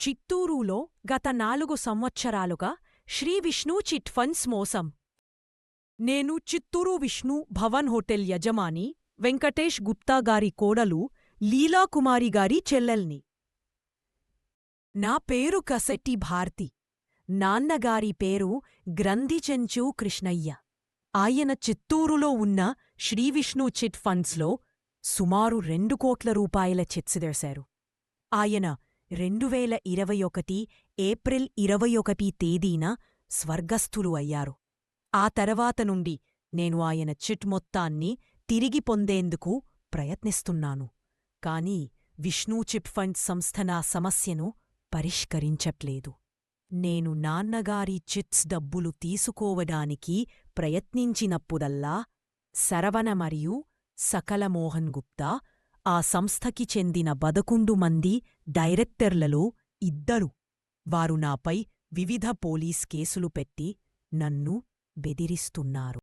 చిత్తూరులో గత 4 సంవత్సరాలుగా శ్రీవిష్ణు చిట్ ఫండ్స్ మోసం. నేను చిత్తూరు విష్ణు భవన్ హోటల్ యజమాని వెంకటేష్ గుప్తా గారి కోడలు లీలాకుమారి గారి చెల్లెల్ని. నా పేరు కసెట్టి భారతి. నాన్నగారి పేరు గ్రంథిచెంచు కృష్ణయ్య. ఆయన చిత్తూరులో ఉన్న శ్రీవిష్ణు చిట్ ఫండ్స్లో సుమారు 2 కోట్ల రూపాయల చెక్సిదేశారు. ఆయన 2021 ఏప్రిల్ 21 తేదీన స్వర్గస్థులు అయ్యారు. ఆ తర్వాత నుండి నేను ఆయన చిట్ మొత్తాన్ని తిరిగి పొందేందుకు ప్రయత్నిస్తున్నాను. కాని విష్ణు చిట్ ఫండ్ సంస్థ నా సమస్యను పరిష్కరించట్లేదు. నేను నాన్నగారి చిట్స్ డబ్బులు తీసుకోవడానికి ప్రయత్నించినప్పుడల్లా శరవణ మరియు సకల మోహన్ గుప్తా, ఆ సంస్థకి చెందిన 11 మంది డైరెక్టర్లలో 2 వారు నాపై వివిధ పోలీస్ కేసులు పెట్టి నన్ను బెదిరిస్తున్నారు.